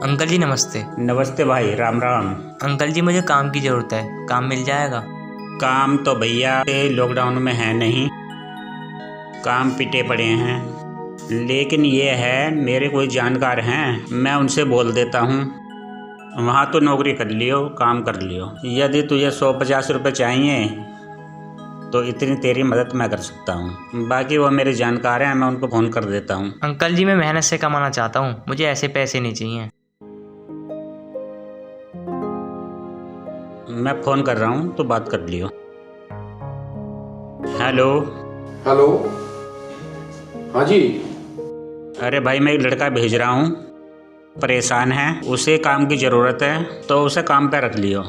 Uncle जी नमस्ते। नमस्ते भाई, राम राम। अंकल जी मुझे काम की ज़रूरत है, काम मिल जाएगा? काम तो भैया लॉकडाउन में है नहीं, काम पिटे पड़े हैं। लेकिन ये है, मेरे कोई जानकार हैं, मैं उनसे बोल देता हूँ। वहाँ तो नौकरी कर लियो, काम कर लियो। यदि तुझे 150 रुपये चाहिए तो इतनी तेरी मदद मैं कर सकता हूँ। बाकी वो मेरे जानकार हैं, मैं उनको फ़ोन कर देता हूँ। अंकल जी मैं मेहनत से कमाना चाहता हूँ, मुझे ऐसे पैसे नहीं चाहिए। मैं फ़ोन कर रहा हूँ तो बात कर लियो। हेलो। हेलो। हाँ जी। अरे भाई, मैं एक लड़का भेज रहा हूँ, परेशान है, उसे काम की ज़रूरत है, तो उसे काम पे रख लियो।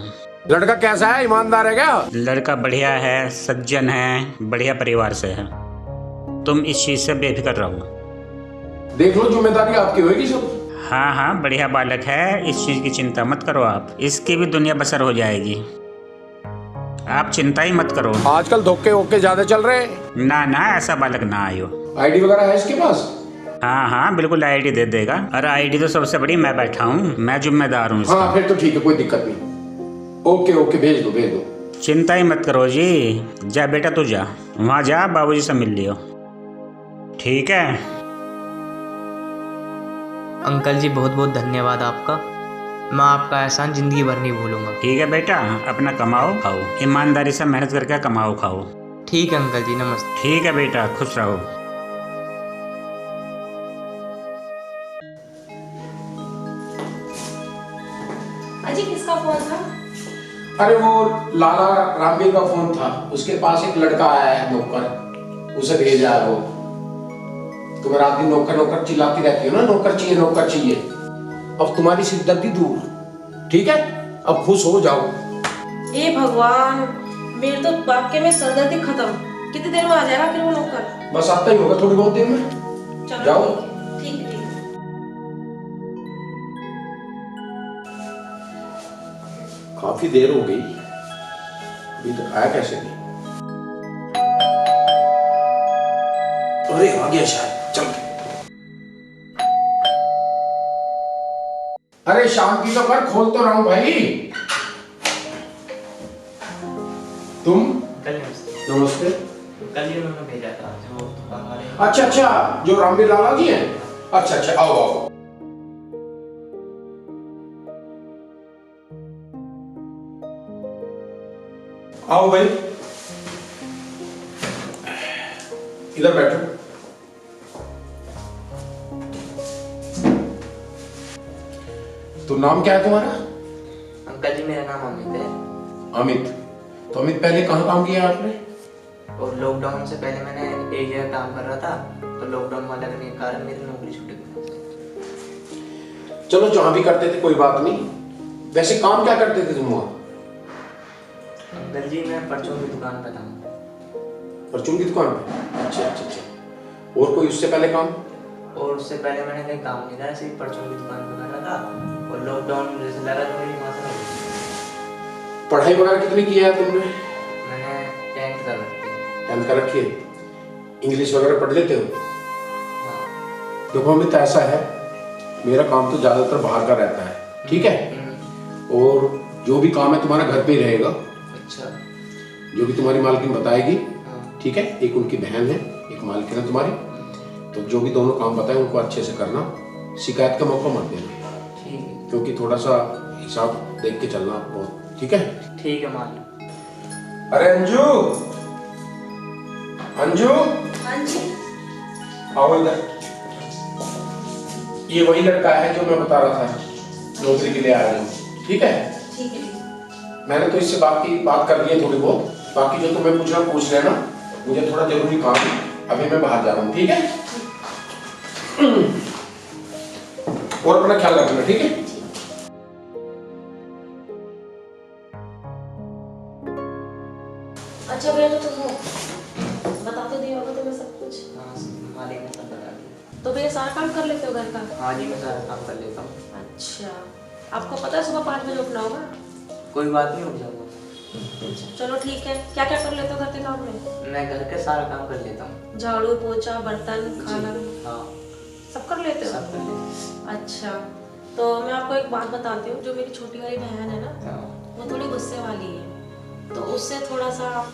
लड़का कैसा है, ईमानदार है क्या? लड़का बढ़िया है, सज्जन है, बढ़िया परिवार से है। तुम इस चीज़ से बेफिक्र रहो। देख लो, जिम्मेदारी आपकी होगी सब। हाँ हाँ, बढ़िया बालक है, इस चीज़ की चिंता मत करो आप, इसकी भी दुनिया बसर हो जाएगी। आप चिंता ही मत करो। आजकल धोखे वोखे ज्यादा चल रहे हैं। ना ना, ऐसा बालक ना आयो। आईडी वगैरह है इसके पास? हाँ हाँ, बिल्कुल आईडी दे देगा। अरे आईडी तो सबसे बड़ी मैं बैठा हूँ, मैं जिम्मेदार हूँ इसका। हाँ फिर तो ठीक है, कोई दिक्कत नहीं। ओके ओके, भेज दो भेज दो। चिंता ही मत करो जी। जा बेटा, तू जा, वहाँ जा, बाबूजी से मिल लियो। ठीक है। अंकल जी बहुत बहुत धन्यवाद आपका, मैं आपका एहसान ज़िंदगी भर नहीं भूलूंगा। ठीक है बेटा, अपना कमाओ खाओ, ईमानदारी से मेहनत करके कमाओ खाओ। ठीक है अंकल जी, नमस्ते। ठीक है बेटा, खुश रहो। अजी किसका फोन था? अरे वो लाला रामवीर का फोन था, उसके पास एक लड़का आया है नौकर, उसे भेजा है वो। तुम रात दिन नौकर नौकर चिल्लाती रहती हो ना, नौकर चाहिए नौकर चाहिए। अब तुम्हारी सिरदर्दी दूर, ठीक है? अब खुश हो जाओ। हे भगवान, मेरे तो वाक्य में सरदर्दी खत्म। कितनी देर में आ जाएगा फिर वो नौकर? बस आता ही होगा थोड़ी बहुत देर में। चलो जाओ। ठीक है ठीक है। काफी देर हो गई, अभी तक आया कैसे नहीं? अरे आ गया शायद, चल। अरे शांति तो कर, खोल तो रहा हूं भाई। तुम? अंकल नमस्ते। नमस्ते। अंकल जी उन्होंने भेजा था जो काम वाले। अच्छा अच्छा, जो रामवीर लाला जी हैं। अच्छा अच्छा, आओ आओ। आओ भाई, इधर बैठो। तो नाम क्या है तुम्हारा? अंकल जी मेरा नाम अमित है, अमित। तो अमित, पहले कहाँ काम किया आपने? और लॉकडाउन से पहले मैंने एक जगह काम कर रहा था, तो लॉकडाउन वाले लगने के कारण मेरी नौकरी छूट गई। चलो, जहां भी करते थे कोई बात नहीं। वैसे काम क्या करते थे तुम वहां? अंकल जी मैं परचून की दुकान पर था। परचून की दुकान पे? अच्छा अच्छा अच्छा। और कोई उससे पहले काम? और उससे पहले मैंने कहीं काम नहीं था, सिर्फ परचून की दुकान पर कर रहा था, और लॉकडाउन जैसे लगा तो मेरी माँ से पढ़ाई वगैरह कितनी की है तुमने? मैंने 10th कर रखी है। 10th कर रखी है। इंग्लिश वगैरह पढ़ लेते हो? हाँ। देखो अमित, ऐसा है, मेरा काम तो ज्यादातर बाहर का रहता है, ठीक है? और जो भी काम है तुम्हारा घर पे ही रहेगा। अच्छा। जो भी तुम्हारी मालकिन बताएगी, हाँ। ठीक है? एक उनकी बहन है, एक मालकिन है तुम्हारी। तो जो भी दोनों काम बताए उनको अच्छे से करना, शिकायत का मौका मत देना। ठीक है। क्योंकि थोड़ा सा हिसाब देख के चलना बहुत, ठीक है? ठीक है मालिक। अरे अंजू, अंजू हाँ जी। आओ इधर। ये वही लड़का है जो मैं बता रहा था, नौकरी के लिए आया हूँ, ठीक है? ठीक है ठीक है। मैंने तो इससे बात कर ली है थोड़ी बहुत। बाकी जो तुम्हें पूछना पूछ लेना, मुझे थोड़ा जरूरी काम है, अभी मैं बाहर जा रहा हूँ, ठीक है? और अपना ख्याल रखना, ठीक है? अच्छा भैया, तो तुम बता तो दिया होगा तुम्हें सब कुछ। हाँ मालिक ने सब बता दिया। तो भैया सारा काम कर लेते हो घर का? हाँ जी मैं सारा काम कर लेता हूँ। अच्छा, आपको पता है सुबह 5 बजे उठना होगा? कोई बात नहीं, उठ जाऊँगा। चलो ठीक है। क्या क्या कर लेते हो घर के काम में? मैं घर के सारा काम कर लेता हूँ। झाड़ू पोछा बर्तन खाना हाँ सब कर लेते हो? सब कर लेता हूँ। अच्छा, तो मैं आपको एक बात बताती हूँ, जो मेरी छोटी वाली बहन है ना, हाँ, वो थोड़ी गुस्से वाली है, तो उससे थोड़ा सा आप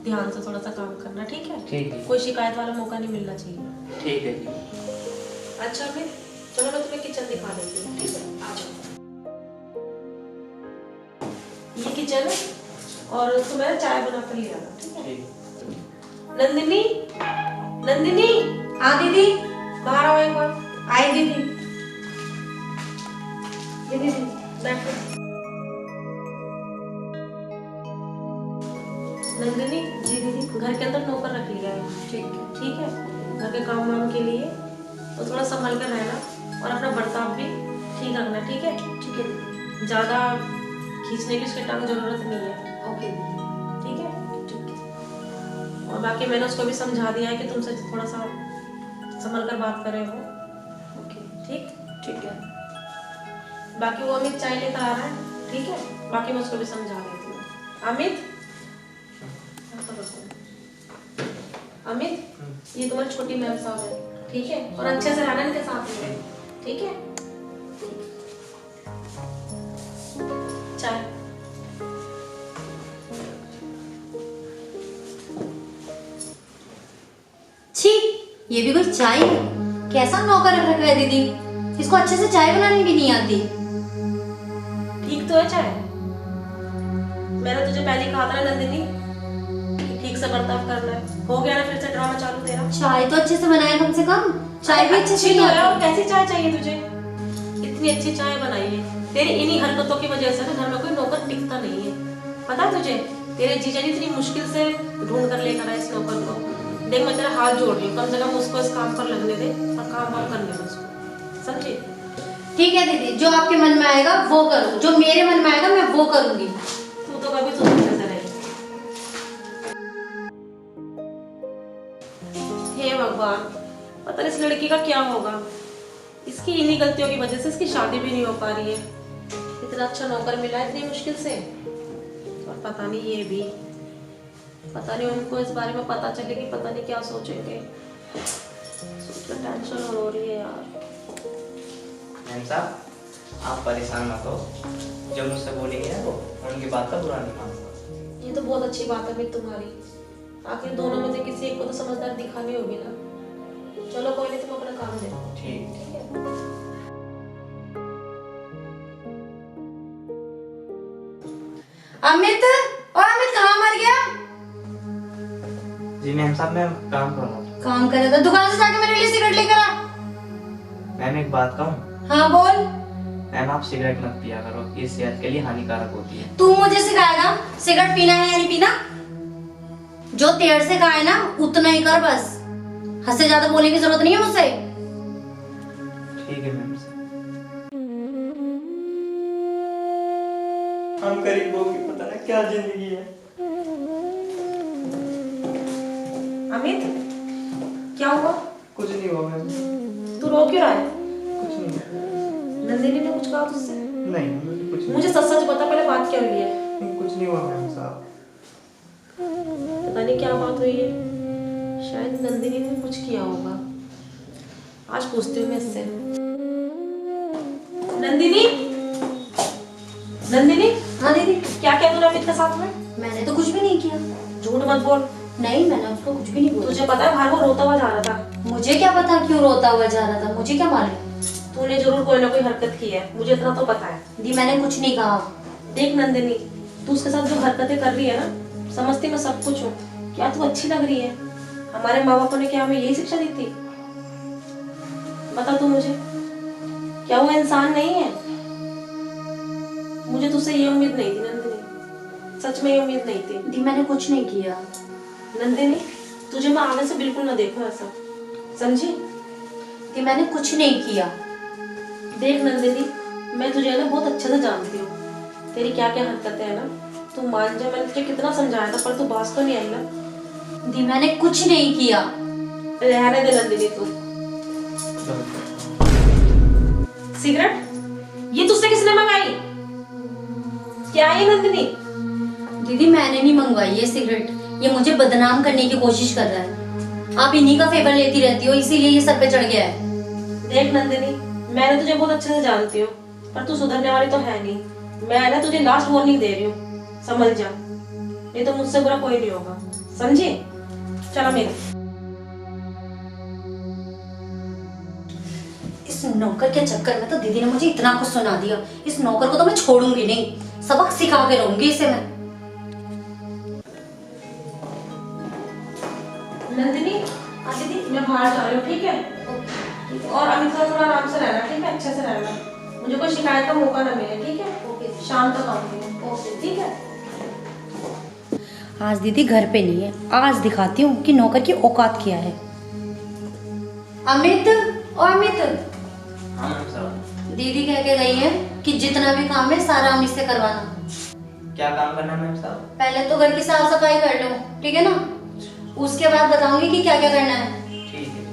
ध्यान से थोड़ा सा काम करना, ठीक है? ठीक है। कोई शिकायत वाला मौका नहीं मिलना चाहिए। ठीक है जी। अच्छा फिर चलो मैं तुम्हें किचन दिखा देती हूँ, ठीक है? आ जाओ। ये किचन है और तुम्हें चाय बना कर ले आना, ठीक है? ठीक। नंदिनी, नंदिनी, हाँ दीदी। बाहर आओ एक बार। आई दीदी। ये दीदी बैठो। नंदिनी, जी दीदी। घर के अंदर नौकर रख लिया है, ठीक है। ठीक है? घर के काम वाम के लिए तो थोड़ा संभल कर रहना और अपना बर्ताव भी ठीक रखना, ठीक है? ठीक है दीदी। ज्यादा खींचने की उसकी टांग जरूरत नहीं है, ओके दीदी। ठीक है? ठीक है। और बाकी मैंने उसको भी समझा दिया है कि तुमसे थोड़ा सा संभल कर बात करे वो, ओके। ठीक? ठीक है। बाकी वो अमित चाय लेकर आ रहा है, ठीक है? बाकी मैं उसको भी समझा देती हूँ। अमित, अमित, ये तुम्हारी छोटी मैम साहब है, ठीक है? और अच्छे से रहना इनके साथ में, ठीक है? चाय। छी, ये भी कोई चाय है? कैसा नौकर रख रखा है दीदी? इसको अच्छे से चाय बनानी भी नहीं आती। ठीक तो है चाय? मैंने तुझे पहले कहा था ना नंदिनी, कि ठीक से बर्ताव करना है। हो गया ना फिर से ड्रामा चालू तेरा? चाय तो अच्छे से बनाए कम से कम। चाय भी अच्छे से अच्छी नहीं तो है, और आती। कैसी चाय चाहिए तुझे? इतनी अच्छी चाय बनाई है। तेरी इन्हीं हरकतों की वजह से ना घर में कोई नौकर टिकता नहीं है। पता है तुझे? तेरे जीजा जी इतनी मुश्किल से ढूंढ कर लेकर आए इस नौकर को। देख मैं तेरा हाथ जोड़ रही हूँ, कम से कम उसको इस काम पर लगने दे और काम वाम करने दे उसको, समझी? ठीक है दीदी, जो आपके मन में आएगा वो करो, जो मेरे मन में आएगा मैं वो करूंगी। तू तो कभी सोच नहीं रही। हे भगवान, पता नहीं इस लड़की का क्या होगा। इसकी इन्हीं गलतियों की वजह से इसकी शादी भी नहीं हो पा रही है। इतना अच्छा नौकर मिला है इतनी मुश्किल से, और पता नहीं ये भी, पता नहीं उनको इस बारे में पता चलेगी, पता नहीं क्या सोचेंगे। सोच कर टेंशन हो रही है यार। मैम साहब, आप परेशान मत हो। जो मुझसे बोलेंगे ना वो, उनकी बात का बुरा नहीं मानता। ये तो बहुत अच्छी बात है मित्र तुम्हारी। आखिर दोनों में से किसी एक को तो समझदार दिखानी होगी ना। चलो कोई नहीं, तुम अपना काम देखो, ठीक। ठीक है? अमित, और अमित कहाँ मर गया? जी मैम साहब, मैं काम कर रहा हूँ। काम कर रहा था, दुकान से जाके मेरे लिए सिगरेट लेकर आ। मैम एक बात कहूँ? हाँ बोल। मैम आप सिगरेट मत पिया करो, ये सेहत के लिए हानिकारक होती है। तू मुझे सिखाएगा सिगरेट पीना है या नहीं पीना? जो तेरे से कहा है ना उतना ही कर बस। हद से ज्यादा बोलने की जरूरत नहीं है मुझसे। ठीक है मैम साहब। हम गरीबों की पता नहीं क्या जिंदगी है। अमित, क्या हुआ? कुछ नहीं हुआ मैम। तू रो क्यों रहा है? कुछ नहीं हुआ। नंदिनी ने कुछ कहा तुझसे? नहीं मुझे कुछ नहीं। मुझे सच सच बता, पहले बात क्या हुई है? कुछ नहीं हुआ मैम साहब। पता नहीं क्या बात हुई है। शायद नंदिनी ने कुछ किया होगा। आज पूछती हूँ मैं इससे। नंदिनी, नंदिनी, हाँ दीदी। क्या किया तूने अमित के साथ में? मैंने तो कुछ भी नहीं किया। झूठ मत बोल। नहीं, मैंने उसको कुछ भी नहीं बोला। तुझे पता है बाहर वो रोता हुआ जा रहा था। मुझे क्या पता क्यों रोता हुआ जा रहा था, मुझे क्या मालूम। तूने जरूर कोई ना कोई हरकत की है, मुझे इतना तो पता है। दी मैंने कुछ नहीं कहा। देख नंदिनी, तू उसके साथ जो हरकतें कर रही है ना, समझती मैं सब कुछ हूँ। क्या तू अच्छी लग रही है? हमारे माँ बापों ने क्या हमें यही शिक्षा दी थी? बता तू मुझे, क्या वो इंसान नहीं है? मुझे तुझसे ये उम्मीद नहीं थी नंदिनी, सच में ये उम्मीद नहीं थी। दी मैंने कुछ नहीं किया। नंदिनी, तुझे मैं आगे से बिल्कुल ना देखूं ऐसा, समझी? दी मैंने कुछ नहीं किया। देख नंदिनी, मैं तुझे ना बहुत अच्छे से जानती हूँ। तेरी क्या क्या हरकतें हैं ना, तू मान जा। मैंने तुझे कितना समझाया था, पर तू बात तो नहीं आई ना। दी मैंने कुछ नहीं किया। रहने दे नंदिनी तू। सिगरेट ये तुझसे किसने मंगाई? क्या है नंदिनी? दीदी मैंने नहीं मंगवाई ये सिगरेट, ये मुझे बदनाम करने की कोशिश कर रहा है। आप इन्हीं का फेवर लेती रहती हो, इसीलिए ये सर पे चढ़ गया है। देख नंदिनी, मैंने तुझे बहुत अच्छे से जानती हूँ, पर तू सुधरने वाली तो है नहीं। मैं ना तुझे लास्ट वार्निंग दे रही हूँ, समझ जा, नहीं तो मुझसे बुरा कोई नहीं होगा, समझी? चलो मेरे। इस नौकर के चक्कर में तो दीदी ने मुझे इतना कुछ सुना दिया। इस नौकर को तो मैं छोड़ूंगी नहीं, सबक सिखा के रहूंगी इसे मैं। नंदिनी, दीदी मैं बाहर जा रही हूँ, ठीक है? और अमित का थोड़ा आराम से रहना, ठीक है? अच्छे से रहना, मुझे कोई शिकायत का मौका ना मिले, ठीक है? ओके, शाम तक आऊंगी मैं। ओके, ठीक है? आज दीदी घर पे नहीं है, आज दिखाती हूँ कि नौकर की औकात क्या है। अमित, ओ अमित, हाँ मैम साहब। दीदी कह के गई है कि जितना भी काम है सारा अमित से करवाना। क्या काम करना है मैम साहब? पहले तो घर की साफ सफाई कर लो, ठीक है ना? उसके बाद बताऊंगी कि क्या क्या करना है। ठीक है।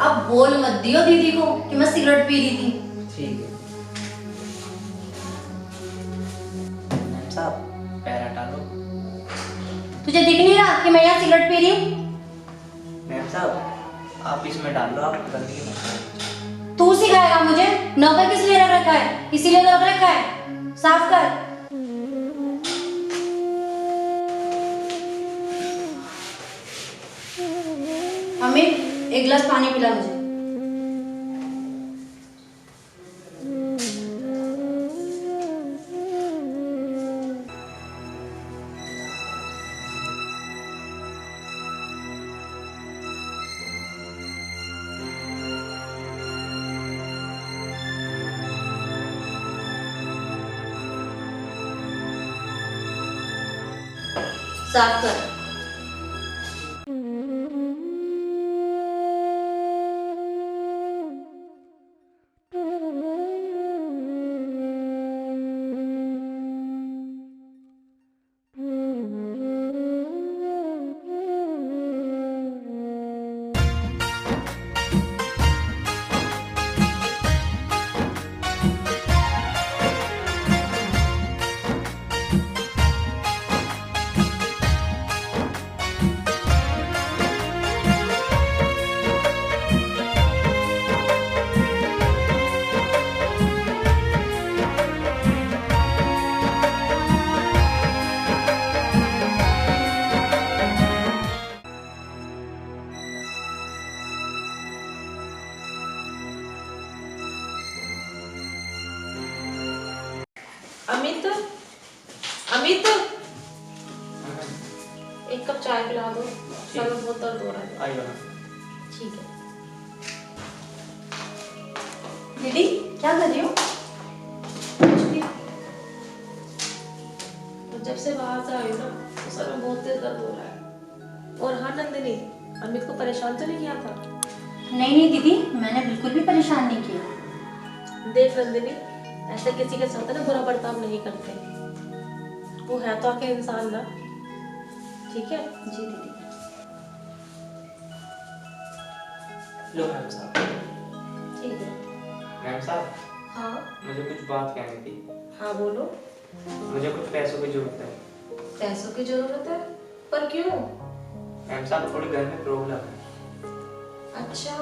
अब बोल मत दियो दीदी को कि मैं सिगरेट पी रही थी। ठीक है। मैम साहब, पैर हटा लो। तुझे दिख नहीं रहा कि मैं यहाँ सिगरेट पी रही हूँ? मैम साहब, आप इसमें डाल लो, आप गंदगी मत करो। तू सिखाएगा मुझे? नौकर किस लिए रख रखा है? इसीलिए तो रख रखा है, साफ कर। अमित, एक गिलास पानी पिला मुझे। साफ कर। अमित, अमित, एक कप चाय पिला दो, सर में बहुत दर्द हो रहा है। आइए मैम। ठीक है। दीदी क्या कर रही हो? कुछ नहीं। तो जब से बाहर से आई हूँ ना, तो सर में बहुत तेज दर्द हो रहा है। और हाँ नंदिनी, अमित को परेशान तो नहीं किया था? नहीं नहीं दीदी, मैंने बिल्कुल भी परेशान नहीं किया। देख नंदिनी, ऐसे किसी के साथ ना बुरा बर्ताव नहीं करते, वो है तो आके इंसान ना, ठीक है? जी दीदी। लो मैम साहब। ठीक है। मैम साहब, हाँ मुझे कुछ बात कहनी थी। हाँ बोलो। मुझे कुछ पैसों की जरूरत है। पैसों की जरूरत है? पर क्यों? मैम साहब, थोड़ी घर में प्रॉब्लम है। अच्छा,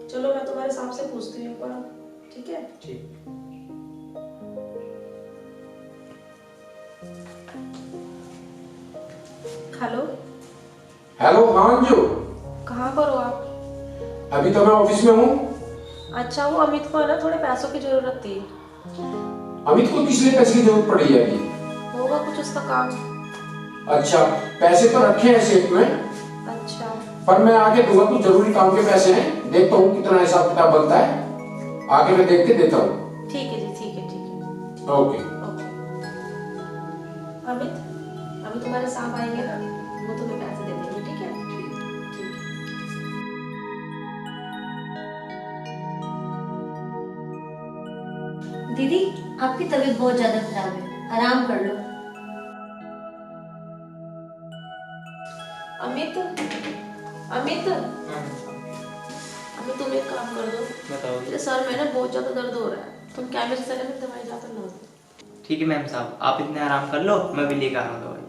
चलो मैं तुम्हारे साहब से पूछती हूँ एक बार, ठीक है? ठीक। हेलो। हेलो, हाँ अंजू, कहाँ पर हो आप? अभी तो मैं ऑफिस में हूँ। अच्छा, वो अमित को है ना थोड़े पैसों की जरूरत थी। अमित को किस लिए पैसे की जरूरत पड़ी है अभी? होगा कुछ उसका काम। अच्छा, पैसे तो रखे हैं सेफ में, अच्छा। पर मैं आगे दूंगा, कुछ जरूरी काम के पैसे हैं, देखता हूँ कितना हिसाब किताब बनता है, आगे मैं देख के देता हूँ। ठीक है जी, ठीक है, ठीक है। ओके। ओके। अमित, अभी तुम्हारे साहब आएंगे ना, वो तुम्हें पैसे दे देंगे, ठीक है? ठीक है। दीदी आपकी तबीयत बहुत ज्यादा खराब है, आराम कर लो। अमित, अमित, अमित तुम एक काम कर दो, बताओ। मेरे सर में ना बहुत ज्यादा दर्द हो रहा है, तुम केमिस्ट से ना दवाई जाकर ला दो। ठीक है मैम साहब, आप इतने आराम कर लो, मैं भी लेकर आ रहा हूँ दवाई।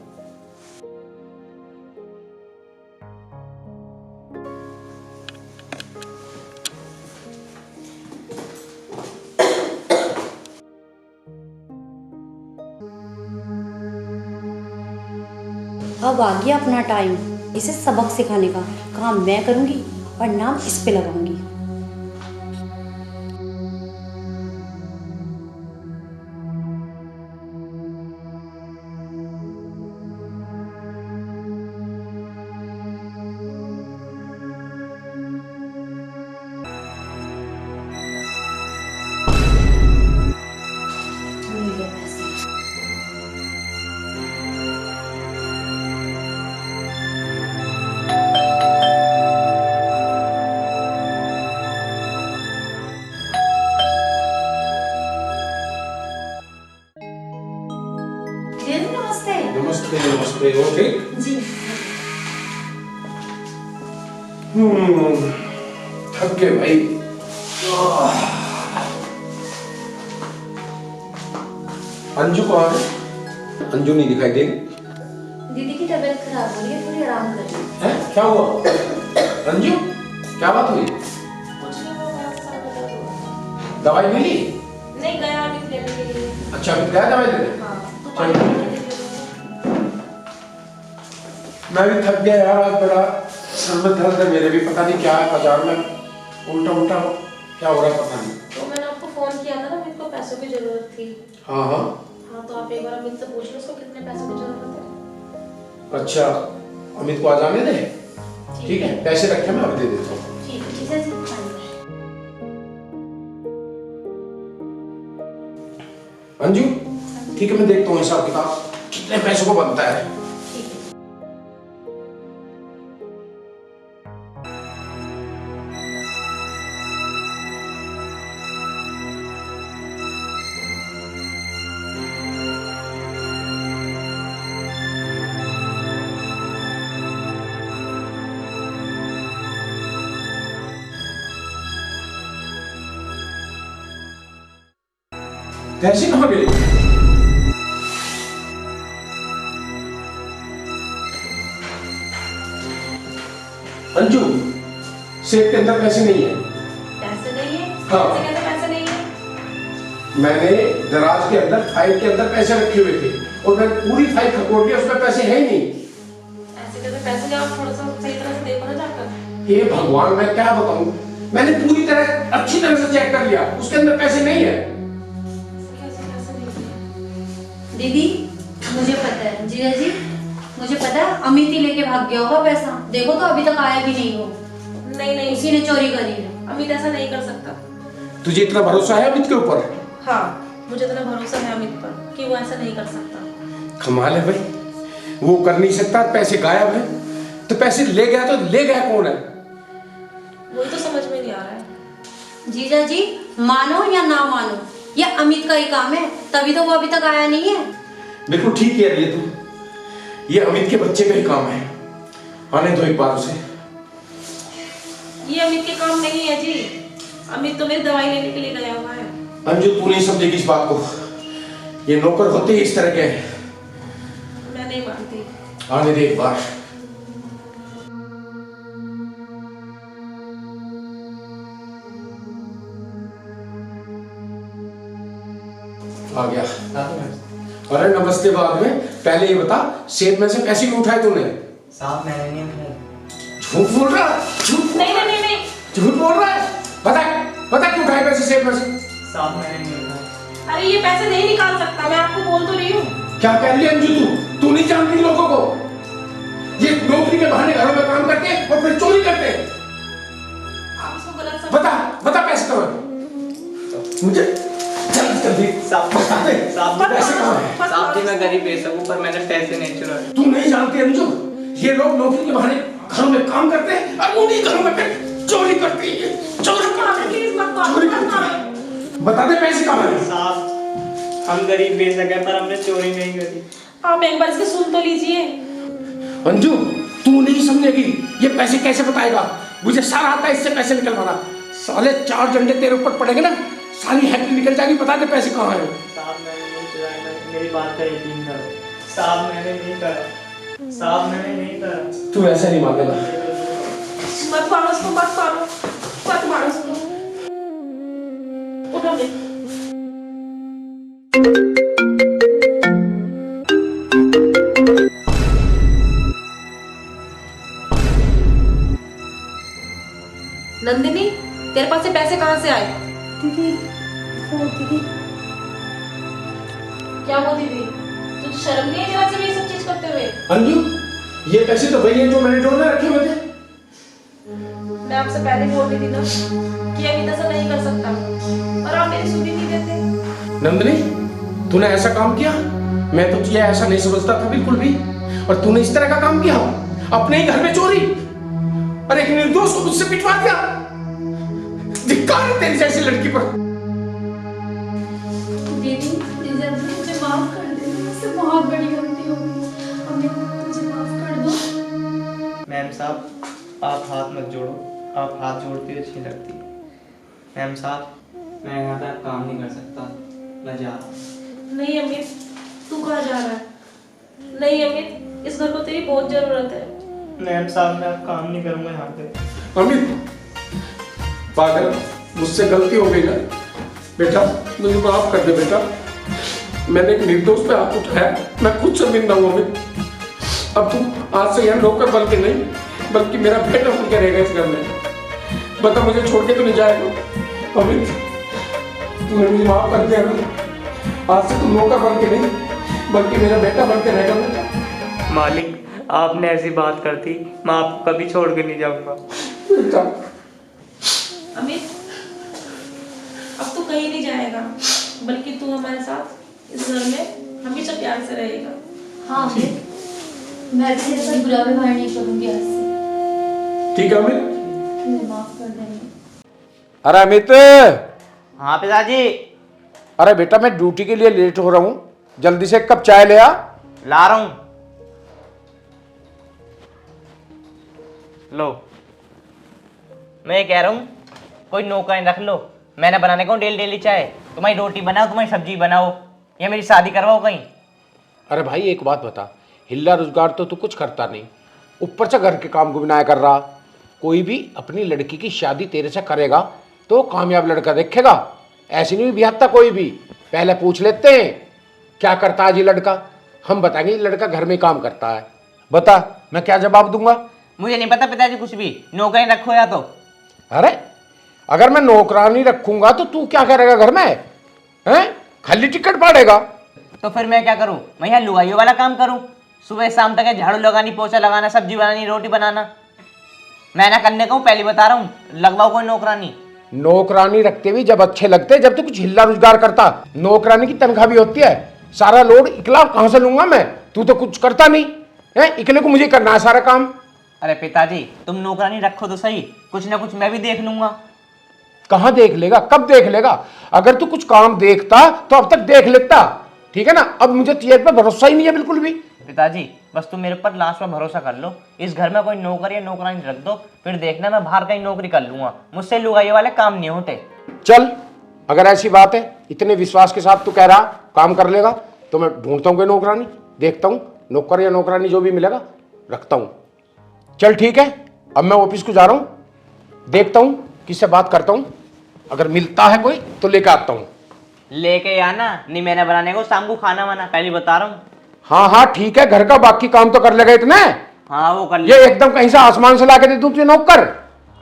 अब आ गया अपना टाइम इसे सबक सिखाने का। काम मैं करूंगी और नाम इस पे लगाऊंगी। मिल गए पैसे। दीदी नमस्ते। नमस्ते नमस्ते, हो ठीक? जी थक गए भाई। अंजू कहाँ है? अंजू नहीं दिखाई देगी। दीदी की तबीयत खराब हो रही है, थोड़ी आराम कर ली। हैं? क्या हुआ? अंजू क्या बात हुई? कुछ नहीं हुआ, सर में दर्द हो रहा है। दवाई ले ली? नहीं गया अमित लेने के लिए। अच्छा अभी गया दवाई लेने? हाँ, तो चलो। पानी लेने के लिए। मैं भी थक गया यार, आज बड़ा सर में दर्द है मेरे भी, पता नहीं क्या है, बाजार में उल्टा उल्टा क्या हो रहा है पता नहीं। तो मैंने आपको फोन किया था ना, अमित को पैसों की जरूरत थी। हाँ हाँ हाँ, तो आप एक बार अमित से पूछ लो उसको कितने पैसों की जरूरत है। अच्छा, अमित को आ जाने दे। ठीक है, पैसे रखे मैं अभी दे देता हूँ। ठीक है जी जी। अंजू ठीक है, मैं देखता हूँ हिसाब किताब कितने पैसों को बनता है। ठीक है। पैसे कहाँ गए? अंजू सेफ के अंदर पैसे नहीं है। पैसे नहीं है? हाँ। कैसे कैसे पैसे नहीं है? मैंने दराज के अंदर फाइल के अंदर पैसे रखे हुए थे और मैंने पूरी फाइल खकोल ली, उसमें पैसे है ही नहीं। ऐसे कैसे पैसे नहीं? आप थोड़ा सा सही तरह से देखो ना जाकर। ये भगवान मैं क्या बताऊं, मैंने पूरी तरह अच्छी तरह से चेक कर लिया, उसके अंदर पैसे नहीं है। कैसे पैसे नहीं है? दीदी मुझे पता है, जीजा जी मुझे पता है, अमित ही लेके भाग गया होगा पैसा। देखो तो अभी तक आया भी नहीं हो। नहीं नहीं, उसी ने चोरी करी है। अमित ऐसा नहीं कर सकता। तुझे इतना भरोसा है अमित के ऊपर? हाँ, मुझे इतना भरोसा है अमित पर कि वो ऐसा नहीं कर सकता। कमाल है भाई, वो कर नहीं सकता, पैसे गायब है, तो पैसे ले गया तो ले गया कौन है? वही तो समझ में नहीं आ रहा है। जीजा जी मानो या ना मानो, ये अमित का ही काम है, तभी तो वो अभी तक आया नहीं है। बिल्कुल ठीक कह रही है तू, ये अमित के बच्चे का ही काम है, आने दो एक बार उसे। ये अमित के काम नहीं है जी, अमित तो मेरी दवाई लेने के लिए गया हुआ है। अंजू तू नहीं समझेगी इस बात को, ये नौकर होते ही इस तरह के हैं। मैं नहीं मानती। आने दे एक बार। आ गया। अरे नमस्ते, बाद में पहले ये बता, सेब में से पैसे क्यों उठाए तूने? साहब मैंने नहीं उठाया। झूठ बोल रहा है, झूठ नहीं नहीं नहीं नहीं, झूठ बोल रहा है, बता बता क्यों उठाए पैसे सेब में से? साहब मैंने नहीं उठाया। अरे ये पैसे नहीं निकाल सकता, मैं आपको बोल तो रही हूँ। क्या कह रही है अंजू तू नहीं जानती लोगों को, ये नौकरी के बहाने घरों में काम करते और फिर चोरी करते। आप इसको गलत समझ। बता बता पैसे कहाँ हैं? मुझे जल्दी साहब बता दे, पैसे कहाँ हैं? साहब जी मैं गरीब बेचक हूँ, पर मैंने पैसे नहीं चुराए। तू नहीं जानती अंजू, ये लोग नौकरी के बहाने घरों में काम करते हैं और उन्हीं घरों में फिर चोरी करते हैं। चोरी करते हैं, प्लीज मत मारो, चोरी मत करते मारो। हैं। बता दे पैसे कहाँ हैं? साहब हम गरीब बेशक है पर हमने चोरी नहीं करी। आप एक बार इसकी सुन तो लीजिए। अंजू तू नहीं समझेगी, ये पैसे कैसे बताएगा? मुझे सारा आता है इससे पैसे निकलवाना। साले 4 डंडे तेरे ऊपर पड़ेंगे ना, सारी हैकी निकल जाएगी। बता दे पैसे कहाँ हैं? साहब मैंने नहीं चुराया, मेरी बात का यकीन करो। साहब मैंने नहीं करा, साहब मैंने नहीं करा। तू ऐसा नहीं मानेगा। मत मारो उसको, मत मारो, मत मारो उसको। उठो दे। नंदिनी, तेरे पास ये पैसे कहाँ से आए? दीदी, दीदी, क्या वो दीदी? तुझे शर्म नहीं है जरा से भी ये सब चीज करते हुए? अंजू ये पैसे तो वही हैं जो मैंने ड्रॉर में रखे हुए थे। मैं आपसे पहले बोल रही थी ना कि अमित ऐसा नहीं कर सकता, और आप मेरी सुनी नहीं देते। नंदिनी तूने ऐसा काम किया? मैं तो तुझे ऐसा नहीं समझता था बिल्कुल भी, और तूने इस तरह का काम किया, अपने ही घर में चोरी, और एक निर्दोष को मुझसे पिटवा दिया। धिक्कार है तेरी जैसी लड़की पर। दीदी, दीदी मुझे माफ कर दे, मुझसे बहुत बड़ी गलती हो गई। अमित मुझे माफ कर दो। मैम साहब आप हाथ मत जोड़ो, आप हाथ जोड़ती हो अच्छी लगती। मैम साहब मैं यहाँ पे काम नहीं कर सकता, मैं जा रहा हूँ। नहीं अमित, तू कहाँ जा रहा है? नहीं अमित, इस घर को तेरी बहुत जरूरत है। मैम साहब मैं अब काम नहीं करूँगा यहाँ पे। अमित पागल, मुझसे गलती हो गई ना बेटा, मुझे माफ कर दे बेटा। मैंने एक निर्दोष पे हाथ उठाया, मैं खुद शर्मिंदा हूँ अमित। अब तू आज से यहाँ नौकर बन के नहीं, बल्कि मेरा बेटा बन के रहेगा इस घर में। बता मुझे छोड़ के तो नहीं जाएगा अमित? तूने मुझे माफ कर दिया ना, आज से तू नौकर बन के नहीं, बल्कि मेरा बेटा बन के रहेगा बेटा। मालिक आपने ऐसी बात कर दी, मैं आपको कभी छोड़ के नहीं जाऊँगा। बेटा अमित, अब तू कहीं नहीं जाएगा, बल्कि तू हमारे साथ इस घर में हमेशा प्यार से रहेगा। हाँ अमित, मैं भी ऐसा बुरा व्यवहार नहीं करूंगी आज से। ठीक है अमित? मुझे माफ कर देंगे। अरे अमित। हाँ पिताजी। अरे बेटा मैं ड्यूटी के लिए लेट हो रहा हूँ, जल्दी से एक कप चाय ले आ। ला रहा हूँ। लो मैं ये कह रहा हूँ कोई नौकर रख लो, मैंने बनाने को डेली डेली चाय, तुम्हारी रोटी बनाओ, तुम्हारी सब्जी बनाओ, या मेरी शादी करवाओ कहीं। अरे भाई एक बात बता, हिल्ला रोजगार तो तू कुछ करता नहीं, ऊपर से घर के काम को भी ना कर रहा। कोई भी अपनी लड़की की शादी तेरे से करेगा तो कामयाब लड़का देखेगा, ऐसी नहीं बिहाता कोई भी। पहले पूछ लेते हैं क्या करता है ये लड़का, हम बताएंगे ये लड़का घर में काम करता है। बता मैं क्या जवाब दूंगा? मुझे नहीं पता पिताजी कुछ भी, नौकरी रखो या तो। अरे अगर मैं नौकरानी रखूंगा तो तू क्या करेगा घर में? हैं? खाली टिकट पाड़ेगा। तो फिर मैं क्या करूँ? मैं यहाँ लुगाइयों वाला काम करूँ, सुबह शाम तक झाड़ू लगानी, पोछा लगाना, सब्जी बनानी, रोटी बनाना। मैं ना करने का हूँ, पहले बता रहा हूँ, लगवाओ कोई नौकरानी। नौकरानी रखते भी जब अच्छे लगते, जब तो कुछ हिल्ला रोजगार करता। नौकरानी की तनख्वाह भी होती है, सारा लोड इकला कहां से लूंगा मैं? तू तो कुछ करता नहीं है, इकले को मुझे करना है सारा काम। अरे पिताजी तुम नौकरानी रखो तो सही, कुछ ना कुछ मैं भी देख लूंगा। कहां देख लेगा, कब देख लेगा? अगर तू कुछ काम देखता तो अब तक देख लेता, ठीक है ना? अब मुझे तेरे पे भरोसा ही नहीं है बिल्कुल भी। पिताजी बस तुम मेरे ऊपर लास्ट में भरोसा कर लो, इस घर में कोई नौकर या नौकरानी रख दो, फिर देखना मैं बाहर कहीं नौकरी कर लूंगा, मुझसे लुगाई वाले काम नहीं होते। चल अगर ऐसी बात है, इतने विश्वास के साथ तू कह रहा काम कर लेगा, तो मैं ढूंढता हूँ कोई नौकरानी, देखता हूँ नौकर या नौकरानी जो भी मिलेगा रखता हूँ। चल ठीक है, अब मैं ऑफिस को जा रहा हूँ, देखता हूँ किससे बात करता हूँ, अगर मिलता है कोई तो लेकर आता हूँ। लेके आना, नहीं मैंने बनाने को शाम को खाना वाना, पहले बता रहा हूँ। हाँ हाँ ठीक है, घर का बाकी काम तो कर लेगा इतने। हाँ वो कर ये एकदम कहीं से आसमान से ला के दे दूं तुझे नौकर?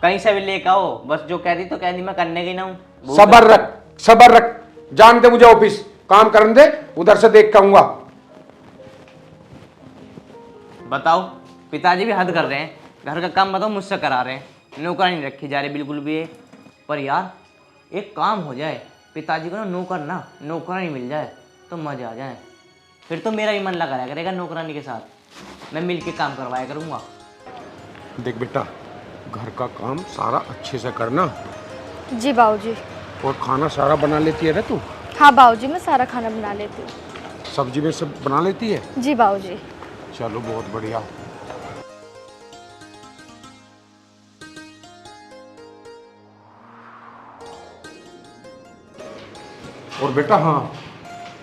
कहीं से भी लेकर आओ, बस जो कह दी तो कह दी, मैं करने की ना हूँ। सबर रख, सबर रख, जान दे मुझे ऑफिस, काम करने दे, उधर से देख के आऊंगा। बताओ पिताजी भी हद कर रहे हैं, घर का काम बताओ मुझसे करा रहे हैं, नौकरानी नहीं रखी जा रही बिल्कुल भी। पर यार एक काम हो जाए, पिताजी को ना नौकरानी मिल जाए तो मजा आ जाए, फिर तो मेरा ही मन लगा रहा करेगा नौकरानी के साथ, मैं मिल के काम करवाया करूँगा। देख बेटा, घर का काम सारा अच्छे से करना। जी बाबूजी। और खाना सारा बना लेती है ना तू? हाँ बाबूजी, मैं सारा खाना बना लेती हूँ। सब्जी में सब बना लेती है? जी बाबूजी। चलो बहुत बढ़िया। और बेटा हाँ,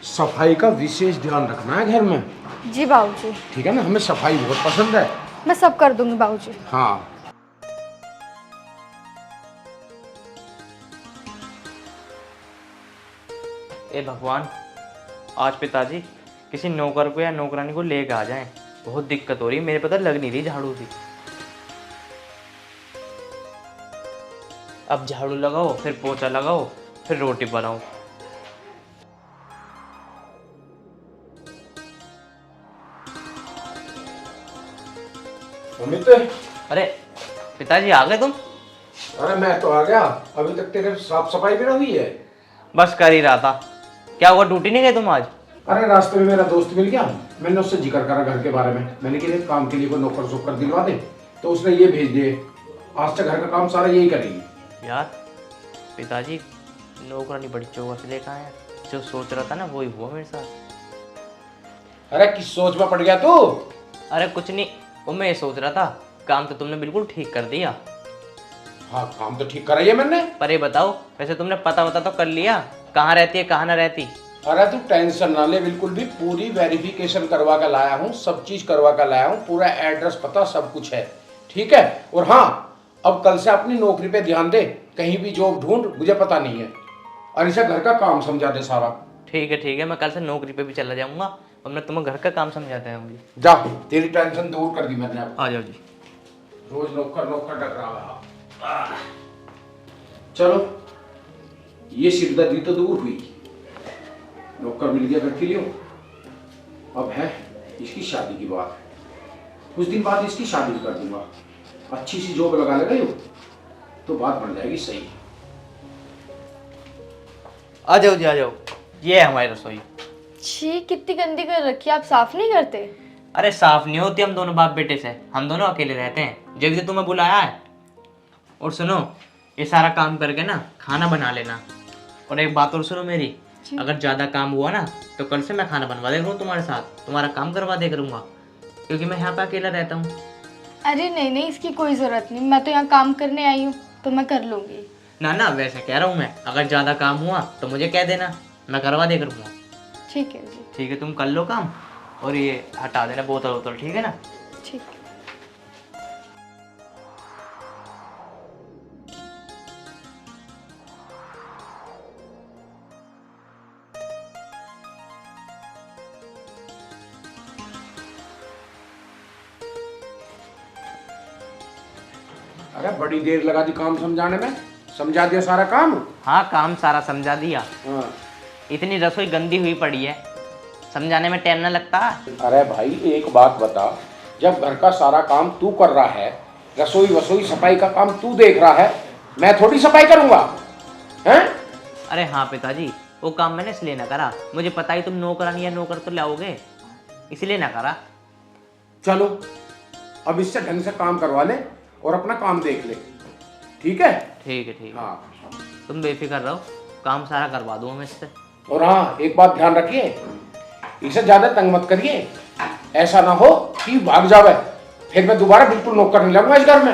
सफाई का विशेष ध्यान रखना है घर में। जी बाबूजी। ठीक है ना, हमें सफाई बहुत पसंद है। मैं सब कर दूंगी बाबूजी। हाँ। ए भगवान, आज पिताजी किसी नौकर को या नौकरानी को लेके आ जाएं। बहुत दिक्कत हो रही है, मेरे पता लग नहीं रही झाड़ू की। अब झाड़ू लगाओ, फिर पोछा लगाओ, फिर रोटी बनाओ। अमित, अरे पिताजी आ गए तुम? अरे मैं तो आ गया, अभी तक तेरे साफ सफाई भी ना हुई है। बस कर ही रहा था। क्या हुआ, ड्यूटी नहीं गए तुम आज? अरे रास्ते में मेरा दोस्त मिल गया, मैंने उससे जिक्र करा घर के बारे में। मैंने कहा काम के लिए कोई नौकर सोकर दिलवा दे, तो उसने ये भेज दिए। आज से घर का काम सारा यही करेगी। यार पिताजी नौकरानी बड़ी चौकस लेकर आए हैं। जो सोच रहा था ना वही हुआ मेरे साथ। अरे किस सोच में पड़ गया तू? अरे कुछ नहीं, वो मैं ये सोच रहा था, काम तो तुमने बिल्कुल ठीक कर दिया। हाँ काम तो ठीक कराई है मैंने। पर ये बताओ, वैसे तुमने पता तो कर लिया कहाँ रहती है कहाँ ना रहती? अरे तू टेंशन ना ले, बिल्कुल भी पूरी वेरिफिकेशन करवा कर लाया हूँ, सब चीज करवा कर लाया हूँ, पूरा एड्रेस पता सब कुछ है। ठीक है। और हाँ, अब कल से अपनी नौकरी पे ध्यान दे, कहीं भी जॉब ढूंढ, मुझे पता नहीं है। और इसे घर का काम समझा दे सारा। ठीक है, मैं कल से नौकरी पे भी चला जाऊंगा और मैं तुम्हें घर का काम समझाते रहूंगी। जा, तेरी टेंशन दूर कर दी मैंने। अब आ जाओ जी। रोज नौकर टकरा रहा। चलो, ये सिरदर्दी तो दूर हुई, नौकर मिल गया घर के लिए। अब है इसकी शादी की बात। कुछ दिन बाद इसकी शादी भी कर दूंगा। अच्छी सी जॉब लगा ले तो बात बन जाएगी सही। आ जाओ जी, आ जाओ। ये है हमारी रसोई। छी, कितनी गंदी कर रखी है, आप साफ नहीं करते? अरे साफ नहीं होती, हम दोनों बाप बेटे से, हम दोनों अकेले रहते हैं, जब से तुम्हें बुलाया है। और सुनो, ये सारा काम करके ना खाना बना लेना। और एक बात और सुनो मेरी, अगर ज़्यादा काम हुआ ना तो कल से मैं खाना बनवा दे करूँ तुम्हारे साथ, तुम्हारा काम करवा दे करूँगा, क्योंकि मैं यहाँ पे अकेला रहता हूँ। अरे नहीं, इसकी कोई ज़रूरत नहीं, मैं तो यहाँ काम करने आई हूँ, तो मैं कर लूँगी। ना वैसे कह रहा हूँ मैं, अगर ज़्यादा काम हुआ तो मुझे कह देना, मैं करवा दे करूँगा। ठीक है जी। ठीक है, तुम कर लो काम और ये हटा देना बोतल, ठीक है ना? ठीक है। अरे बड़ी देर लगा दी काम समझाने में, समझा दिया सारा काम। हाँ, काम सारा समझा दिया। हाँ। इतनी रसोई गंदी हुई पड़ी है, समझाने में टाइम ना लगता? अरे भाई एक बात बता, जब घर का सारा काम तू कर रहा है, रसोई वसोई सफाई का काम तू देख रहा है, मैं थोड़ी सफाई करूंगा हैं? अरे हाँ पिताजी, वो काम मैंने इसलिए ना करा, मुझे पता ही तुम नौकरानी या नौकर तो लाओगे, इसलिए ना करा। चलो अब इससे ढंग से काम करवा ले और अपना काम देख ले। ठीक है? ठीक है। हाँ। तुम बेफिक्र रहो, काम सारा करवा दूँ मैं इससे। और हाँ, एक बात ध्यान रखिए, इसे ज्यादा तंग मत करिए, ऐसा ना हो कि भाग जावे, फिर मैं दोबारा बिल्कुल नौकर नहीं लगूंगा इस घर में।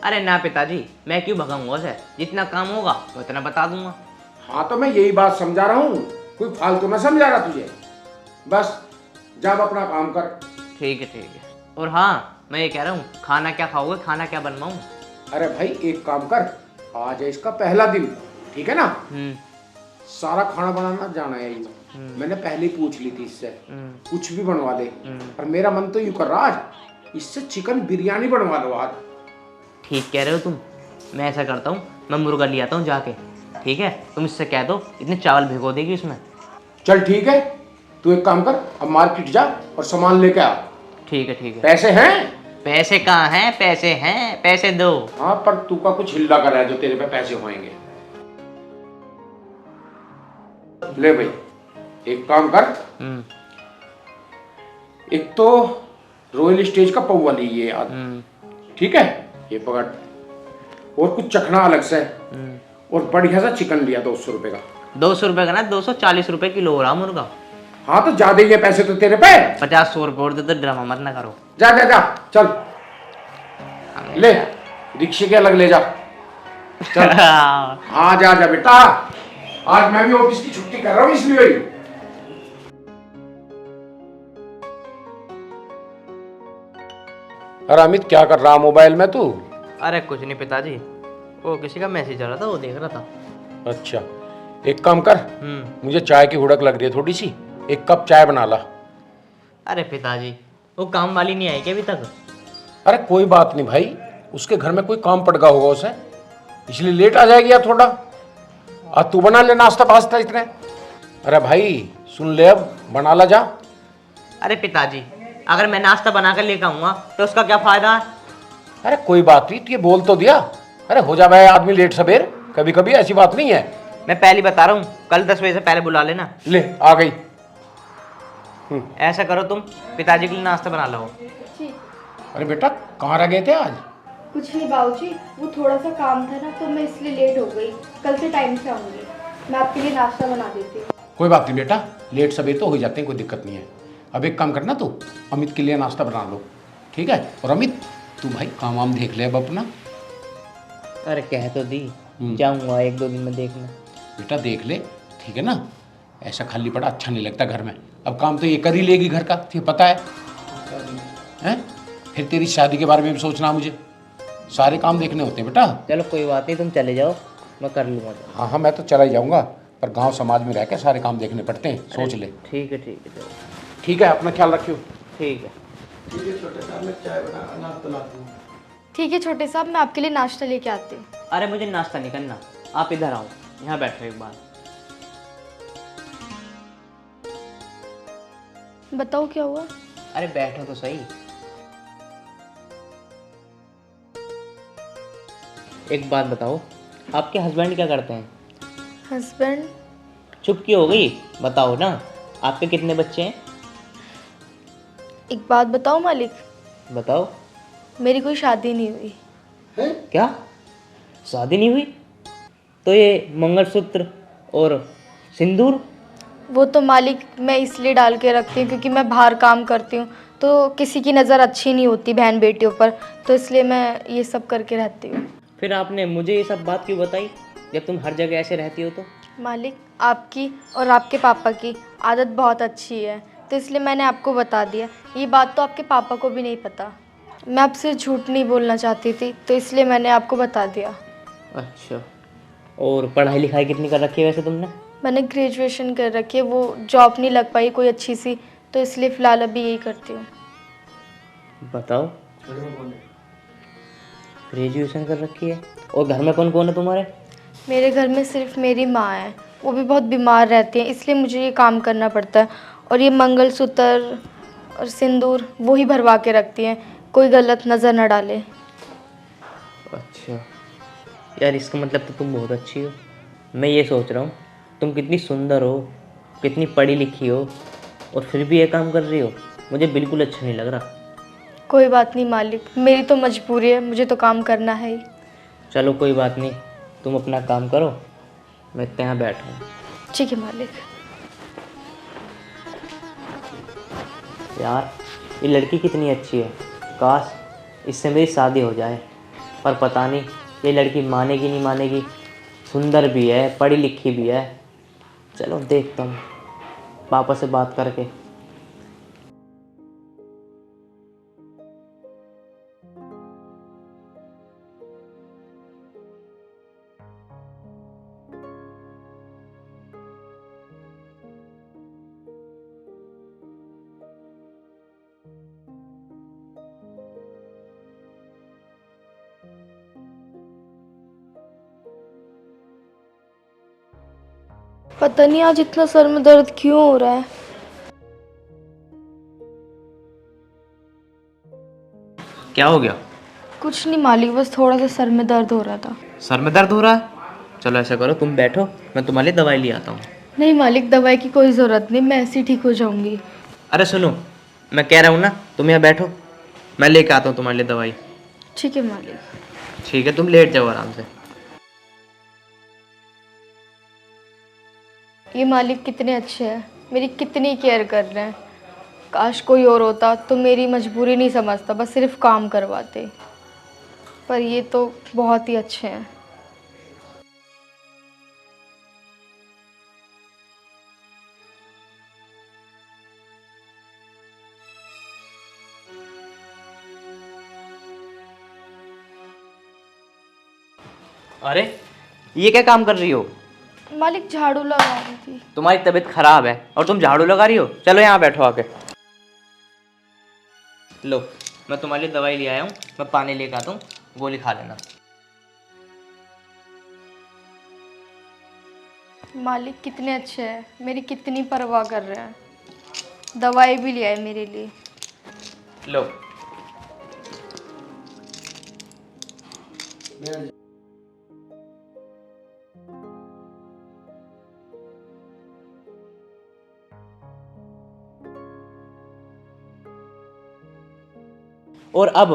अरे ना पिताजी, मैं क्यों भगाऊंगा उसे, जितना काम होगा उतना बता दूंगा। हाँ तो मैं यही बात समझा रहा हूँ, कोई फालतू में समझा रहा तुझे। बस जा अपना काम कर। ठीक है। और हाँ, मैं ये कह रहा हूँ, खाना क्या खाओगे, खाना क्या बनवाऊँ? अरे भाई एक काम कर, आज है इसका पहला दिन, ठीक है ना? सारा खाना बनाना जाना है ये। मैंने पहले ही पूछ ली थी इससे, कुछ भी बनवा ले, पर मेरा मन तो यूं कर रहा आज इससे चिकन बिरयानी बनवा लो आज। ठीक कह रहे हो तुम, मैं ऐसा करता हूँ, मैं मुर्गा ले आता हूँ जाके, ठीक है? तुम इससे कह दो इतने चावल भिगो देगी उसमें। चल ठीक है, तू एक काम कर, अब मार्केट जा और सामान लेके आ। ठीक है। पैसे हैं? पैसे कहाँ हैं? पैसे दो। हाँ पर तू का कुछ हिल्ला कर रहा है जो तेरे पे पैसे होंगे। ले भाई, एक काम कर, एक तो रॉयल स्टेज का पौवा ली ये याद, ठीक है? ये पकड़, और कुछ चखना अलग से, और बढ़िया सा चिकन लिया 200 रुपए का। 200 रुपये का ना, 240 रुपये किलो हो रहा मुर्गा। हाँ तो ज्यादा ही है पैसे तो तेरे पे। 50-100 रुपये और दे तो ड्रामा मत ना करो। जा जा जा चल ले, रिक्शे के अलग ले जा चल। हाँ जा जा बेटा, आज मैं भी ऑफिस की छुट्टी कर रहा हूँ इसलिए। अरे अमित क्या कर रहा मोबाइल में तू? अरे कुछ नहीं पिताजी, वो किसी का मैसेज आ रहा था, वो देख रहा था। अच्छा एक काम कर, मुझे चाय की हुड़क लग रही है थोड़ी सी, एक कप चाय बना ला। अरे पिताजी, वो काम वाली नहीं आई क्या अभी तक? अरे कोई बात नहीं भाई, उसके घर में कोई काम पड़ गया होगा उसे, इसलिए लेट आ जाएगी यार थोड़ा। आज तू बना ले नाश्ता पास्ता इतने। अरे भाई सुन ले, अब बना ला जा। अरे पिताजी, अगर मैं नाश्ता बना कर लेकर आऊंगा तो उसका क्या फायदा है? अरे कोई बात नहीं, तू ये बोल तो दिया। अरे हो जा भाई आदमी लेट सवेर, कभी कभी ऐसी बात नहीं है। मैं पहले बता रहा हूँ, कल 10 बजे से पहले बुला लेना। ले आ गई। ऐसा करो तुम, पिताजी के लिए नाश्ता बना लो। जी अरे बेटा कहाँ रह गए थे आज? कुछ नहीं बाबूजी, वो थोड़ा सा काम था ना तो मैं इसलिए लेट हो गई। कल से टाइम से आऊँगी, मैं आपके लिए नाश्ता बना देती हूँ। कोई बात नहीं बेटा, लेट सवेर तो हो जाते हैं, कोई दिक्कत नहीं है। अब एक काम करना, तू अमित के लिए नाश्ता बना लो, ठीक है? और अमित तू भाई काम वाम देख ले अब अपना। अरे कह तो दी, जाऊंगा 1-2 दिन में देखना। बेटा देख ले, ठीक है ना? ऐसा खाली पड़ा अच्छा नहीं लगता घर में। अब काम तो ये कर ही लेगी घर का, तुझे पता है हैं? फिर तेरी शादी के बारे में भी सोचना, मुझे सारे काम देखने होते हैं बेटा। चलो कोई बात नहीं, तुम चले जाओ, मैं कर लूँगा। हाँ हाँ मैं तो चला ही जाऊँगा, पर गांव समाज में रह के सारे काम देखने पड़ते हैं, सोच ले। ठीक है चलो। ठीक है, अपना ख्याल रखियो। ठीक है। ठीक है छोटे साहब, मैं चाय बना नाश्ता ला दूँ। ठीक है छोटे साहब, मैं आपके लिए नाश्ता लेके आती हूँ। अरे मुझे नाश्ता नहीं करना, आप इधर आओ, यहाँ बैठो एक बार। बताओ क्या हुआ? अरे बैठो तो सही। एक बात बताओ, आपके हस्बैंड क्या करते हैं? हस्बैंड? चुप क्यों हो गई, बताओ ना। आपके कितने बच्चे हैं? एक बात बताओ मालिक, बताओ। मेरी कोई शादी नहीं हुई। क्या शादी नहीं हुई? तो ये मंगलसूत्र और सिंदूर? वो तो मालिक मैं इसलिए डाल के रखती हूँ क्योंकि मैं बाहर काम करती हूँ, तो किसी की नज़र अच्छी नहीं होती बहन बेटियों पर, तो इसलिए मैं ये सब करके रहती हूँ। फिर आपने मुझे ये सब बात क्यों बताई, जब तुम हर जगह ऐसे रहती हो तो? मालिक आपकी और आपके पापा की आदत बहुत अच्छी है, तो इसलिए मैंने आपको बता दिया। ये बात तो आपके पापा को भी नहीं पता। मैं आपसे झूठ नहीं बोलना चाहती थी, तो इसलिए मैंने आपको बता दिया। अच्छा, और पढ़ाई लिखाई कितनी कर रखी है वैसे तुमने? मैंने ग्रेजुएशन कर रखी है, वो जॉब नहीं लग पाई कोई अच्छी सी, तो इसलिए फ़िलहाल अभी यही करती हूँ। बताओ, ग्रेजुएशन कर रखी है, और घर में कौन कौन है तुम्हारे? मेरे घर में सिर्फ मेरी माँ है, वो भी बहुत बीमार रहती है, इसलिए मुझे ये काम करना पड़ता है। और ये मंगलसूत्र और सिंदूर वो ही भरवा के रखती हैं, कोई गलत नज़र न डाले। अच्छा यार, इसका मतलब तो तुम बहुत अच्छी हो। मैं ये सोच रहा हूँ, तुम कितनी सुंदर हो, कितनी पढ़ी लिखी हो, और फिर भी ये काम कर रही हो। मुझे बिल्कुल अच्छा नहीं लग रहा। कोई बात नहीं मालिक, मेरी तो मजबूरी है, मुझे तो काम करना है ही। चलो कोई बात नहीं, तुम अपना काम करो, मैं यहाँ बैठा हूँ। ठीक है मालिक। यार ये लड़की कितनी अच्छी है, काश इससे मेरी शादी हो जाए, पर पता नहीं ये लड़की मानेगी नहीं मानेगी। सुंदर भी है, पढ़ी लिखी भी है। चलो देखता हूँ पापा से बात करके। पता नहीं आज इतना सर में दर्द क्यों हो रहा है। क्या हो गया? कुछ नहीं मालिक, बस थोड़ा सा सर में दर्द हो रहा था। सर में दर्द हो रहा है? चलो ऐसा करो, तुम बैठो, मैं तुम्हारे लिए दवाई ले आता हूँ। नहीं मालिक, दवाई की कोई ज़रूरत नहीं, मैं ऐसे ही ठीक हो जाऊंगी। अरे सुनो, मैं कह रहा हूँ ना, तुम यहाँ बैठो, मैं लेके आता हूँ तुम्हारे लिए दवाई। ठीक है मालिक। ठीक है, तुम लेट जाओ आराम से। ये मालिक कितने अच्छे हैं, मेरी कितनी केयर कर रहे हैं। काश कोई और होता तो मेरी मजबूरी नहीं समझता, बस सिर्फ काम करवाते। पर ये तो बहुत ही अच्छे हैं। अरे ये क्या काम कर रही हो? मालिक झाड़ू लगा रही थी। तुम्हारी तबीयत खराब है और तुम झाड़ू लगा रही हो? चलो यहाँ बैठो आके। लो, मैं तुम्हारे लिए दवाई ले आया हूँ, मैं पानी लेकर आता हूँ, गोली खा लेना। मालिक कितने अच्छे हैं, मेरी कितनी परवाह कर रहे हैं। दवाई भी ले आए मेरे लिए। लो। और अब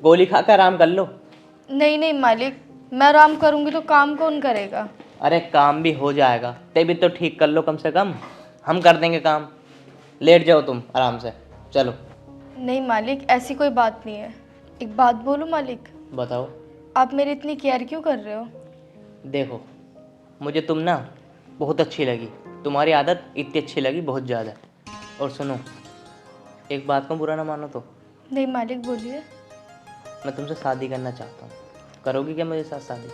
गोली खाकर आराम कर लो। नहीं नहीं मालिक, मैं आराम करूँगी तो काम कौन करेगा? अरे काम भी हो जाएगा, तबीयत तो ठीक कर लो कम से कम, हम कर देंगे काम। लेट जाओ तुम आराम से, चलो। नहीं मालिक, ऐसी कोई बात नहीं है। एक बात बोलूं मालिक? बताओ। आप मेरी इतनी केयर क्यों कर रहे हो? देखो, मुझे तुम ना बहुत अच्छी लगी, तुम्हारी आदत इतनी अच्छी लगी, बहुत ज़्यादा। और सुनो, एक बात को बुरा ना मानो तो, नहीं मालिक बोलिए। मैं तुमसे शादी करना चाहता हूँ, करोगी क्या मेरे साथ शादी?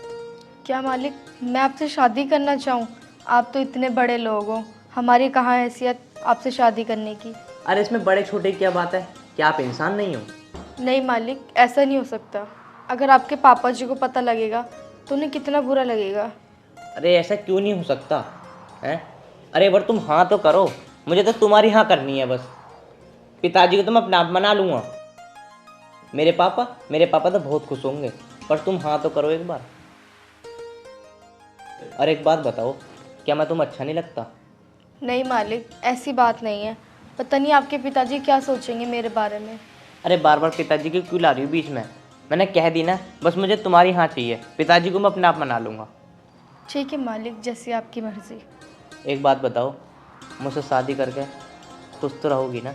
क्या मालिक, मैं आपसे शादी करना चाहूँ? आप तो इतने बड़े लोग हो, हमारी कहाँ हैसियत आपसे शादी करने की। अरे इसमें बड़े छोटे की क्या बात है, क्या आप इंसान नहीं हो? नहीं मालिक, ऐसा नहीं हो सकता। अगर आपके पापा जी को पता लगेगा तो उन्हें कितना बुरा लगेगा। अरे ऐसा क्यों नहीं हो सकता है? अरे पर तुम हाँ तो करो, मुझे तो तुम्हारी हाँ करनी है बस। पिताजी को तो मैं अपना आप मना लूँगा। मेरे पापा तो बहुत खुश होंगे, पर तुम हाँ तो करो एक बार। और एक बात बताओ, क्या मैं तुम्हें अच्छा नहीं लगता? नहीं मालिक, ऐसी बात नहीं है। पता नहीं आपके पिताजी क्या सोचेंगे मेरे बारे में। अरे बार बार पिताजी की क्यों ला रही हो बीच में? मैंने कह दी ना, बस मुझे तुम्हारी हाँ चाहिए, पिताजी को मैं अपने आप मना लूँगा। ठीक है मालिक, जैसी आपकी मर्ज़ी। एक बात बताओ, मुझसे शादी करके खुश तो रहोगी ना?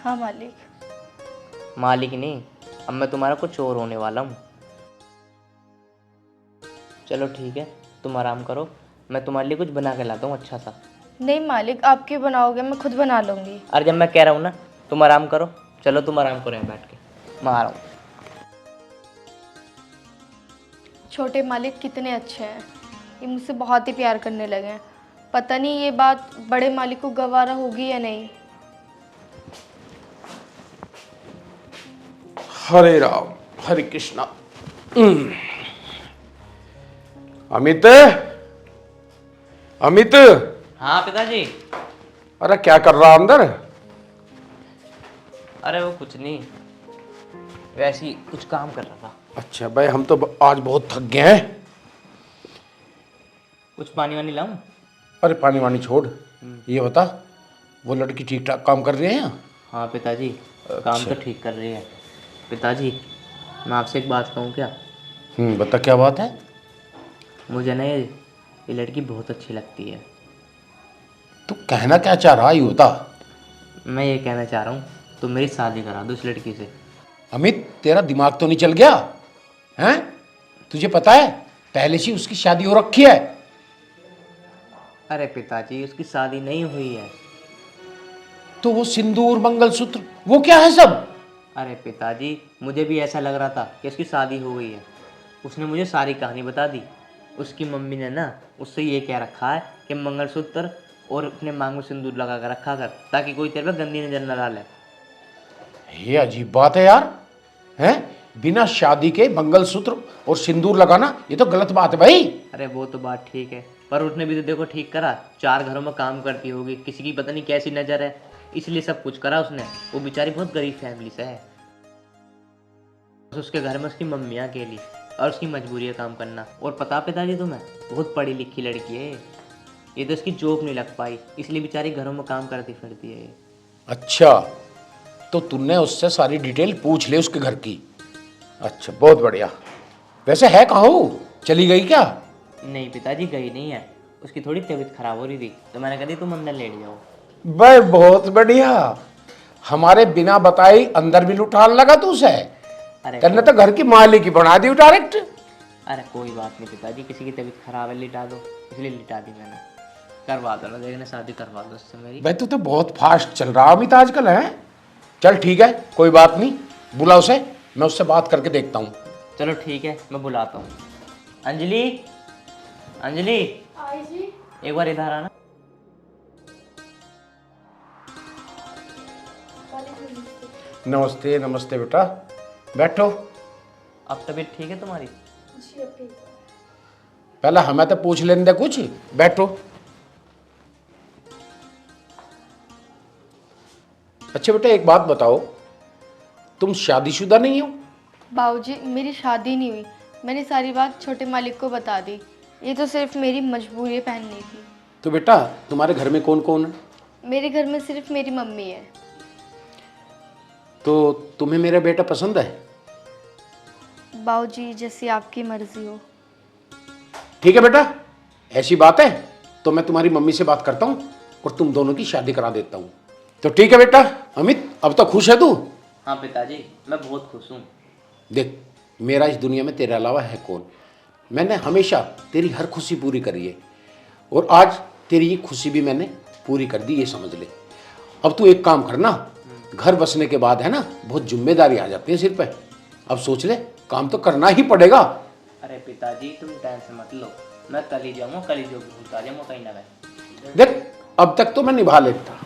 हाँ मालिक। मालिक नहीं, अब मैं तुम्हारा कुछ और होने वाला हूँ। चलो ठीक है, तुम आराम करो, मैं तुम्हारे लिए कुछ बना के लाता हूँ अच्छा सा। नहीं मालिक, आप क्यों बनाओगे, मैं खुद बना लूँगी। अरे जब मैं कह रहा हूँ ना, तुम आराम करो। चलो तुम आराम करो यहाँ बैठ के, मैं आ रहा हूँ। छोटे मालिक कितने अच्छे हैं, ये मुझसे बहुत ही प्यार करने लगे हैं। पता नहीं ये बात बड़े मालिक को गवारा होगी या नहीं। हरे राम हरे कृष्णा। अमित, अमित। हाँ पिताजी। अरे क्या कर रहा अंदर? अरे वो कुछ नहीं, वैसे ही कुछ काम कर रहा था। अच्छा भाई, हम तो आज बहुत थक गए हैं। कुछ पानी वानी लाऊं? अरे पानी वानी छोड़, ये बता, वो लड़की ठीक ठाक काम कर रही है? हाँ पिताजी, काम तो ठीक कर रही है। पिताजी, मैं आपसे एक बात कहूँ क्या? बता क्या बात है? मुझे ना ये लड़की बहुत अच्छी लगती है। तू कहना क्या चाह रहा है, ये बता। मैं ये कहना चाह रहा हूँ, तुम मेरी शादी करा दो उस लड़की से। अमित, तेरा दिमाग तो नहीं चल गया हैं? तुझे पता है पहले से उसकी शादी हो रखी है। अरे पिताजी, उसकी शादी नहीं हुई है। तो वो सिंदूर मंगलसूत्र वो क्या है सब? अरे पिताजी, मुझे भी ऐसा लग रहा था कि उसकी शादी हो गई है। उसने मुझे सारी कहानी बता दी। उसकी मम्मी ने ना उससे ये कह रखा है कि मंगलसूत्र और अपने मांग में सिंदूर लगा कर रखा कर, ताकि कोई तेरे पे गंदी नजर न डाले। ये अजीब बात है यार, हैं? बिना शादी के मंगलसूत्र और सिंदूर लगाना, ये तो गलत बात है भाई। अरे वो तो बात ठीक है, पर उसने भी तो देखो ठीक करा। 4 घरों में काम करती होगी, किसी की पता नहीं कैसी नज़र है, इसलिए सब कुछ करा उसने। वो बेचारी बहुत गरीब फैमिली से है। उसके घर में उसकी मम्मी अकेली, और उसकी मजबूरी है काम करना। और पता पिताजी तुम्हें, बहुत पढ़ी लिखी लड़की है ये तो इसकी जॉब नहीं लग पाई, इसलिए बेचारी घरों में काम करती फिरती है ये। अच्छा, तो तूने उससे सारी डिटेल पूछ ले उसके घर की? अच्छा, बहुत बढ़िया। वैसे है कहाँ वो, चली गई क्या? नहीं पिताजी, गई नहीं है। उसकी थोड़ी तबीयत खराब हो रही थी, तो मैंने कहा दी तुम अंदर लेट जाओ। भाई बहुत बढ़िया, हमारे बिना बताए अंदर भी लुटाने लगा तू उसे। अरे तेने तो घर की मालिक ही बना दी डायरेक्ट। अरे कोई बात नहीं पिताजी, किसी की तबीयत खराब है लिटा दो, इसलिए लिटा दी मैंने। करवा दो ना, देखने शादी करवा दो उससे मेरी। भाई तू तो बहुत फास्ट चल रहा अमित आजकल है। चल ठीक है, कोई बात नहीं, बुला उसे, मैं उससे बात करके देखता हूँ। चलो ठीक है, मैं बुलाता हूँ। अंजलि, अंजलि एक बार इधर आना। नमस्ते नमस्ते बेटा, बैठो। अब तबीयत ठीक है तुम्हारी? पहले हमें तो पूछ लेने दे कुछ, बैठो। अच्छा बेटा एक बात बताओ, तुम शादीशुदा नहीं हो? बाबूजी मेरी शादी नहीं हुई, मैंने सारी बात छोटे मालिक को बता दी। ये तो सिर्फ मेरी मजबूरी पहननी थी। तो बेटा तुम्हारे घर में कौन कौन है? मेरे घर में सिर्फ मेरी मम्मी है। तो तुम्हें मेरा बेटा पसंद है? बाबूजी जैसी आपकी मर्जी हो। ठीक है बेटा, ऐसी बात है तो मैं तुम्हारी मम्मी से बात करता हूँ और तुम दोनों की शादी करा देता हूँ। तो ठीक है बेटा। अमित अब तो खुश है तू? हाँ पिताजी, मैं बहुत खुश हूँ। देख मेरा इस दुनिया में तेरे अलावा है कौन। मैंने हमेशा तेरी हर खुशी पूरी करी है और आज तेरी ये खुशी भी मैंने पूरी कर दी, ये समझ ले। अब तू एक काम करना, घर बसने के बाद है ना बहुत जिम्मेदारी आ जाती है सिर पे। अब सोच ले, काम तो करना ही पड़ेगा। अरे पिताजी तुम टेंशन मत लो, मैं कल ही जाऊँगा, कल ही जो भूत आ जाऊँगा कहीं ना कहीं। देख अब तक तो मैं निभा लेता,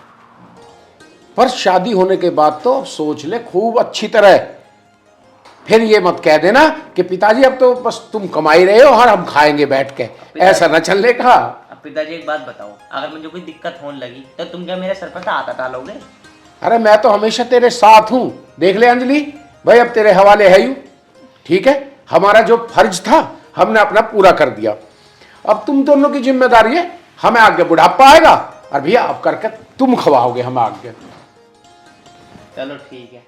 पर शादी होने के बाद तो सोच ले खूब अच्छी तरह। फिर ये मत कह देना कि पिताजी अब तो बस तुम कमाई रहे हो और हम खाएंगे बैठ के, ऐसा ना चलने का। अब पिताजी एक बात बताओ, अगर मुझे कोई दिक्कत होने लगी तो तुम क्या मेरे सर पर हाथ हटा लोगे? अरे मैं तो हमेशा तेरे साथ हूं। देख ले अंजलि भाई, अब तेरे हवाले है यूं। ठीक है, हमारा जो फर्ज था हमने अपना पूरा कर दिया। अब तुम दोनों की जिम्मेदारी है, हमें आगे बुढ़ापा आएगा और भैया अब करके तुम खवाओगे हमें आगे। चलो ठीक है।